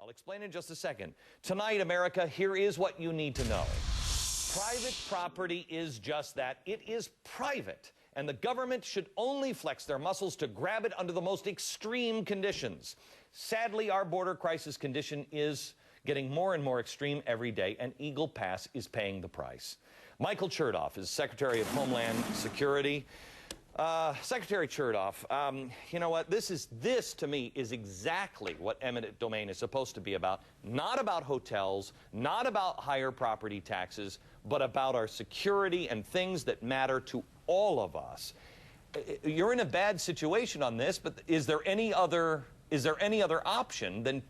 I'll explain in just a second. Tonight, America, here is what you need to know. Private property is just that. It is private. And the government should only flex their muscles to grab it under the most extreme conditions. Sadly, our border crisis condition is getting more and more extreme every day, and Eagle Pass is paying the price. Michael Chertoff is Secretary of Homeland Security. Secretary Chertoff, you know what? This to me is exactly what eminent domain is supposed to be about. Not about hotels, not about higher property taxes, but about our security and things that matter to all of us. You're in a bad situation on this, but is there any other option than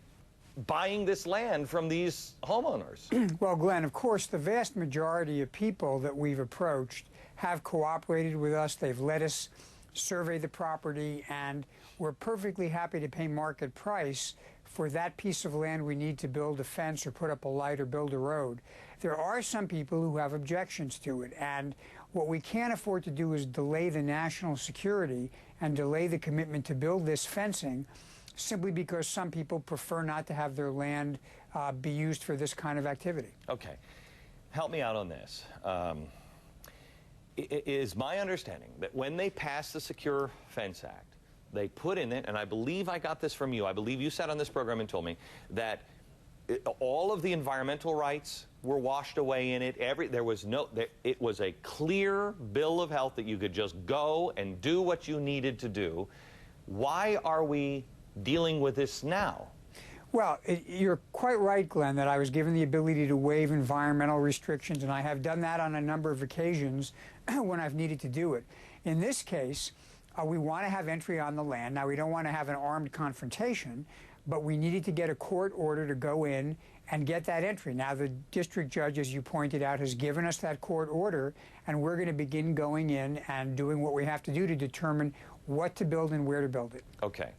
buying this land from these homeowners? Well, Glenn, of course, the vast majority of people that we've approached have cooperated with us. They've let us survey the property, and we're perfectly happy to pay market price for that piece of land we need to build a fence or put up a light or build a road. There are some people who have objections to it, and what we can't afford to do is delay the national security and delay the commitment to build this fencing simply because some people prefer not to have their land be used for this kind of activity. Okay. Help me out on this. It is my understanding that when they passed the Secure Fence Act, they put in it, and I believe I got this from you, I believe you sat on this program and told me that all of the environmental rights were washed away in it. It was a clear bill of health that you could just go and do what you needed to do. Why are we dealing with this now? Well, you're quite right, Glenn, that I was given the ability to waive environmental restrictions, and I have done that on a number of occasions when I've needed to do it. In this case, we want to have entry on the land. Now, we don't want to have an armed confrontation, but we needed to get a court order to go in and get that entry. Now, the district judge, as you pointed out, has given us that court order, and we're going to begin going in and doing what we have to do to determine what to build and where to build it. Okay.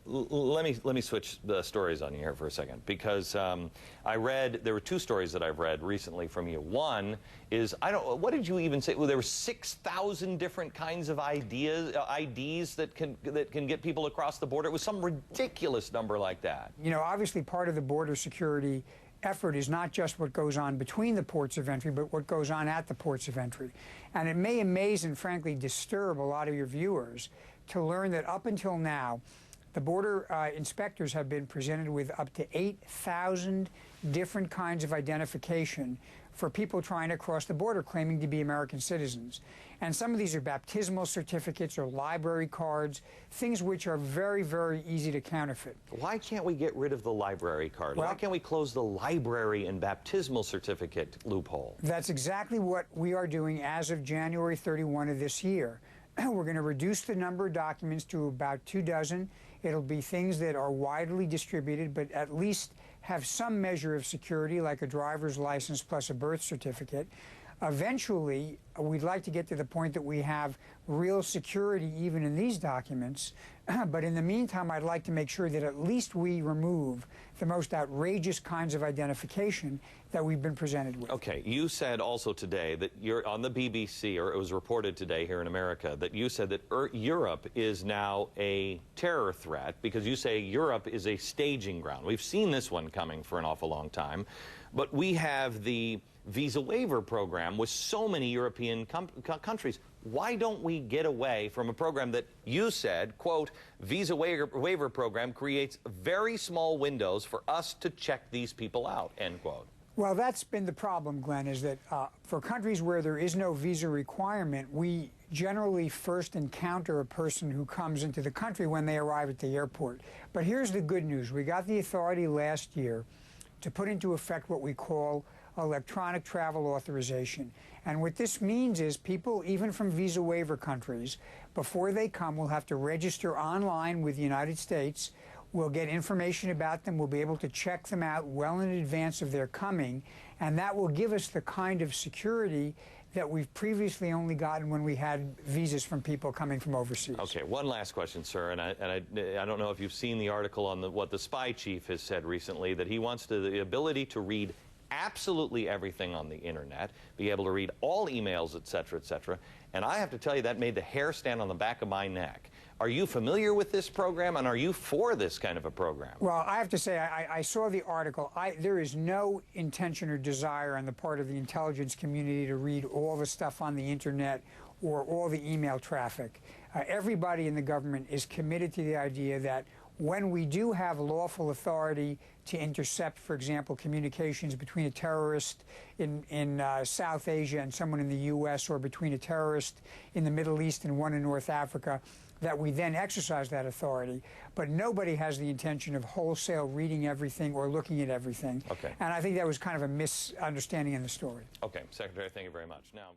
Let me switch the stories on you here for a second, because there were two stories that I've read recently from you. One is, what did you even say? Well, there were 6,000 different kinds of IDs that can get people across the border. It was some ridiculous number like that. You know, obviously part of the border security effort is not just what goes on between the ports of entry, but what goes on at the ports of entry. And it may amaze and frankly disturb a lot of your viewers to learn that up until now, the border inspectors have been presented with up to 8,000 different kinds of identification for people trying to cross the border claiming to be American citizens. And some of these are baptismal certificates or library cards, things which are very, very easy to counterfeit. Why can't we get rid of the library card? Why can't we close the library and baptismal certificate loophole? That's exactly what we are doing as of January 31 of this year. We're going to reduce the number of documents to about 24. It'll be things that are widely distributed, but at least have some measure of security, like a driver's license plus a birth certificate. Eventually, we'd like to get to the point that we have real security even in these documents. But in the meantime, I'd like to make sure that at least we remove the most outrageous kinds of identification that we've been presented with. Okay, you said also today that you're on the BBC, or it was reported today here in America, that you said that Europe is now a terror threat because you say Europe is a staging ground. We've seen this one coming for an awful long time, but we have the visa waiver program with so many European countries. Why don't we get away from a program that you said, quote, visa waiver program creates very small windows for us to check these people out, end quote? Well, that's been the problem, Glenn, is that for countries where there is no visa requirement, we generally first encounter a person who comes into the country when they arrive at the airport. But here's the good news. We got the authority last year to put into effect what we call electronic travel authorization. And what this means is people, even from visa waiver countries, before they come, will have to register online with the United States. We'll get information about them. We'll be able to check them out well in advance of their coming. And that will give us the kind of security that we've previously only gotten when we had visas from people coming from overseas. Okay, one last question, sir, and I don't know if you've seen the article on what the spy chief has said recently, that he wants the ability to read absolutely everything on the internet, be able to read all emails, et cetera, and I have to tell you that made the hair stand on the back of my neck. Are you familiar with this program, and are you for this kind of a program? Well, I have to say, I saw the article. There is no intention or desire on the part of the intelligence community to read all the stuff on the internet or all the email traffic. Everybody in the government is committed to the idea that when we do have lawful authority to intercept, for example, communications between a terrorist in South Asia and someone in the U.S., or between a terrorist in the Middle East and one in North Africa, that we then exercise that authority. But nobody has the intention of wholesale reading everything or looking at everything. Okay. And I think that was kind of a misunderstanding in the story. Okay, Secretary, thank you very much. Now.